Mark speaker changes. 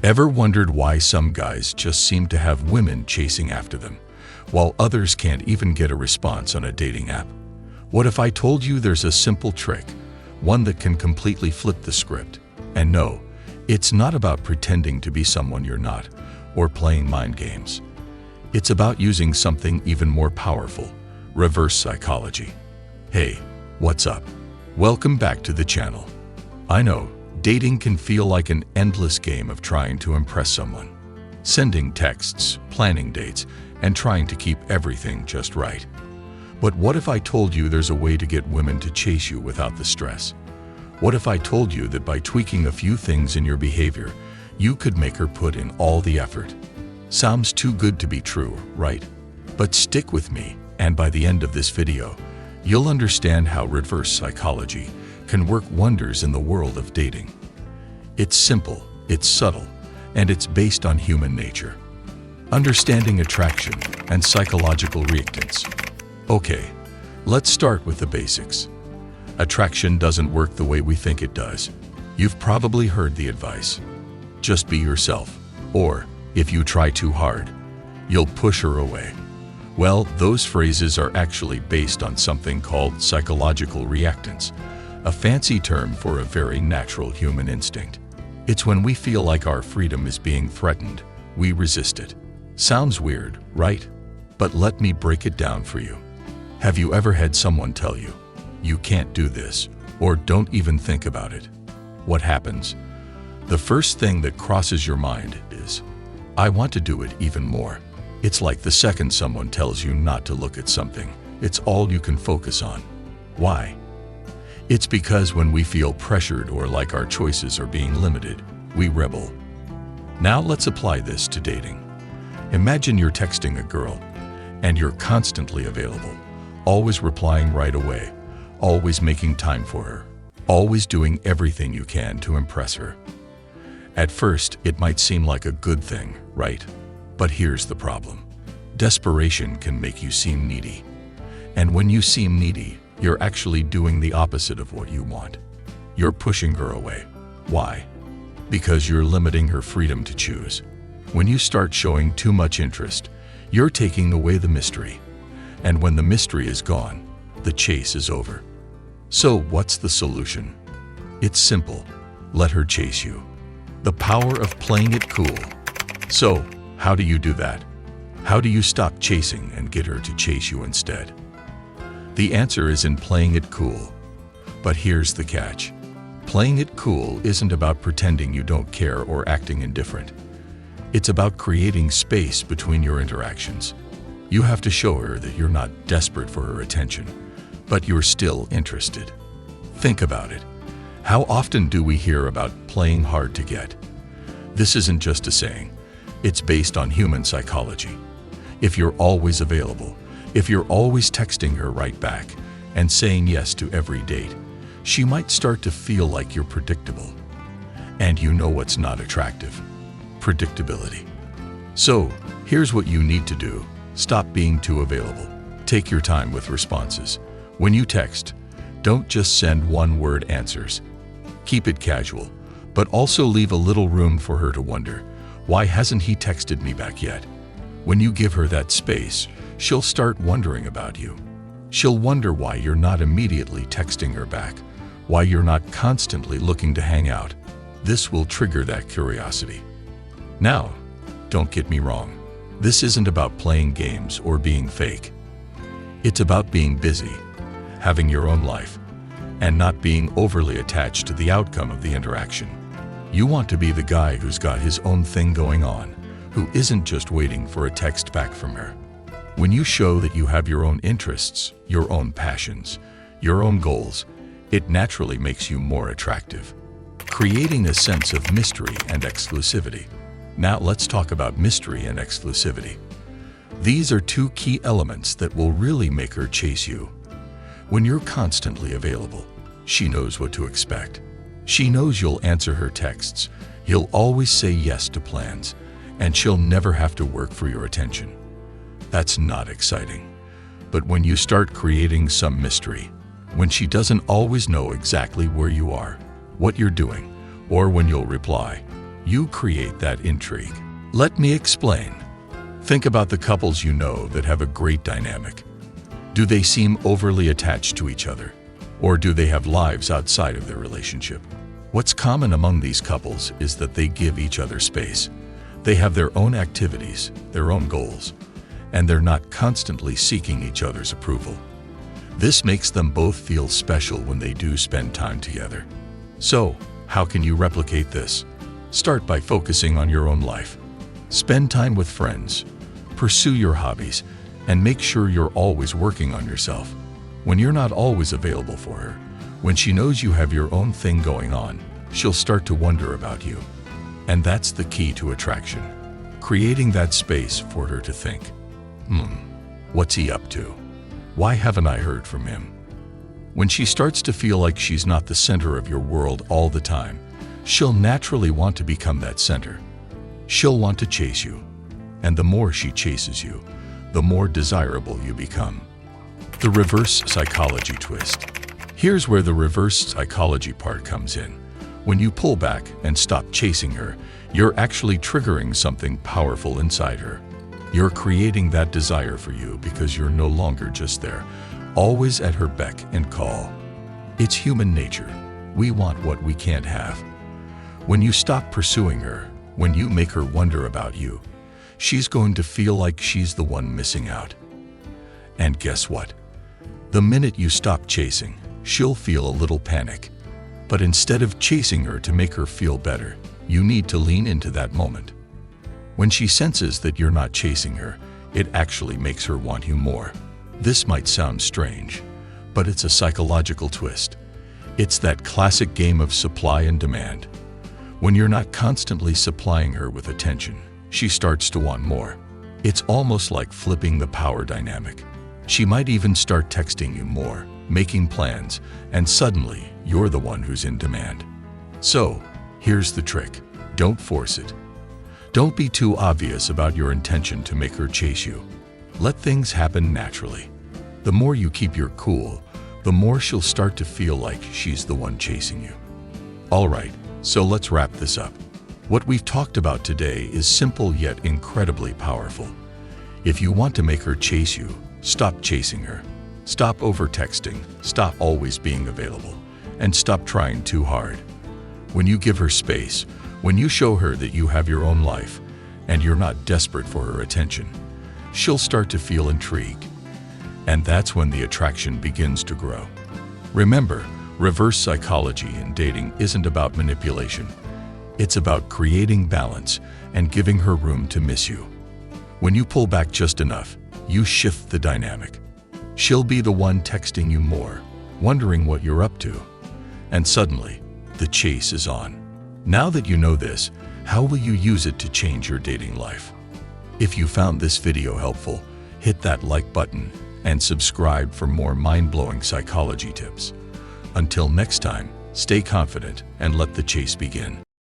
Speaker 1: Ever wondered why some guys just seem to have women chasing after them, while others can't even get a response on a dating app? What if I told you there's a simple trick, one that can completely flip the script? And no, it's not about pretending to be someone you're not, or playing mind games. It's about using something even more powerful: reverse psychology. Hey, what's up? Welcome back to the channel. I know, dating can feel like an endless game of trying to impress someone. Sending texts, planning dates, and trying to keep everything just right. But what if I told you there's a way to get women to chase you without the stress? What if I told you that by tweaking a few things in your behavior, you could make her put in all the effort? Sounds too good to be true, right? But stick with me, and by the end of this video, you'll understand how reverse psychology can work wonders in the world of dating. It's simple, it's subtle, and it's based on human nature. Understanding attraction and psychological reactance. Okay, let's start with the basics. Attraction doesn't work the way we think it does. You've probably heard the advice: just be yourself, or if you try too hard, you'll push her away. Well, those phrases are actually based on something called psychological reactance, a fancy term for a very natural human instinct. It's when we feel like our freedom is being threatened, we resist it. Sounds weird, right? But let me break it down for you. Have you ever had someone tell you, "You can't do this," or "Don't even think about it"? What happens? The first thing that crosses your mind is, "I want to do it even more." It's like the second someone tells you not to look at something, it's all you can focus on. Why? It's because when we feel pressured or like our choices are being limited, we rebel. Now let's apply this to dating. Imagine you're texting a girl, and you're constantly available, always replying right away, always making time for her, always doing everything you can to impress her. At first, it might seem like a good thing, right? But here's the problem. Desperation can make you seem needy. And when you seem needy, you're actually doing the opposite of what you want. You're pushing her away. Why? Because you're limiting her freedom to choose. When you start showing too much interest, you're taking away the mystery. And when the mystery is gone, the chase is over. So what's the solution? It's simple. Let her chase you. The power of playing it cool. So, how do you do that? How do you stop chasing and get her to chase you instead? The answer is in playing it cool. But here's the catch. Playing it cool isn't about pretending you don't care or acting indifferent. It's about creating space between your interactions. You have to show her that you're not desperate for her attention, but you're still interested. Think about it. How often do we hear about playing hard to get? This isn't just a saying. It's based on human psychology. If you're always available, if you're always texting her right back and saying yes to every date, she might start to feel like you're predictable. And you know what's not attractive? Predictability. So, here's what you need to do. Stop being too available. Take your time with responses. When you text, don't just send one-word answers. Keep it casual, but also leave a little room for her to wonder, "Why hasn't he texted me back yet?" When you give her that space, she'll start wondering about you. She'll wonder why you're not immediately texting her back, why you're not constantly looking to hang out. This will trigger that curiosity. Now, don't get me wrong. This isn't about playing games or being fake. It's about being busy, having your own life, and not being overly attached to the outcome of the interaction. You want to be the guy who's got his own thing going on, who isn't just waiting for a text back from her. When you show that you have your own interests, your own passions, your own goals, it naturally makes you more attractive, creating a sense of mystery and exclusivity. Now let's talk about mystery and exclusivity. These are two key elements that will really make her chase you. When you're constantly available, she knows what to expect. She knows you'll answer her texts, you'll always say yes to plans, and she'll never have to work for your attention. That's not exciting. But when you start creating some mystery, when she doesn't always know exactly where you are, what you're doing, or when you'll reply, You create that intrigue. Let me explain. Think about the couples you know that have a great dynamic. Do they seem overly attached to each other? Or do they have lives outside of their relationship? What's common among these couples is that they give each other space. They have their own activities, their own goals, and they're not constantly seeking each other's approval. This makes them both feel special when they do spend time together. So, how can you replicate this? Start by focusing on your own life. Spend time with friends, pursue your hobbies, and make sure you're always working on yourself. When you're not always available for her, when she knows you have your own thing going on, she'll start to wonder about you. And that's the key to attraction. Creating that space for her to think, what's he up to? Why haven't I heard from him? When she starts to feel like she's not the center of your world all the time, she'll naturally want to become that center. She'll want to chase you. And the more she chases you, the more desirable you become. The reverse psychology twist. Here's where the reverse psychology part comes in. When you pull back and stop chasing her, you're actually triggering something powerful inside her. You're creating that desire for you because you're no longer just there, always at her beck and call. It's human nature. We want what we can't have. When you stop pursuing her, when you make her wonder about you, she's going to feel like she's the one missing out. And guess what? The minute you stop chasing, she'll feel a little panic. But instead of chasing her to make her feel better, you need to lean into that moment. When she senses that you're not chasing her, it actually makes her want you more. This might sound strange, but it's a psychological twist. It's that classic game of supply and demand. When you're not constantly supplying her with attention, she starts to want more. It's almost like flipping the power dynamic. She might even start texting you more, making plans, and suddenly you're the one who's in demand. So, here's the trick. Don't force it. Don't be too obvious about your intention to make her chase you. Let things happen naturally. The more you keep your cool, the more she'll start to feel like she's the one chasing you. All right, so let's wrap this up. What we've talked about today is simple yet incredibly powerful. If you want to make her chase you, stop chasing her. Stop over-texting, stop always being available, and stop trying too hard. When you give her space, when you show her that you have your own life, and you're not desperate for her attention, she'll start to feel intrigued. And that's when the attraction begins to grow. Remember, reverse psychology in dating isn't about manipulation. It's about creating balance and giving her room to miss you. When you pull back just enough, you shift the dynamic. She'll be the one texting you more, wondering what you're up to. And suddenly, the chase is on. Now that you know this, how will you use it to change your dating life? If you found this video helpful, hit that like button and subscribe for more mind-blowing psychology tips. Until next time, stay confident and let the chase begin.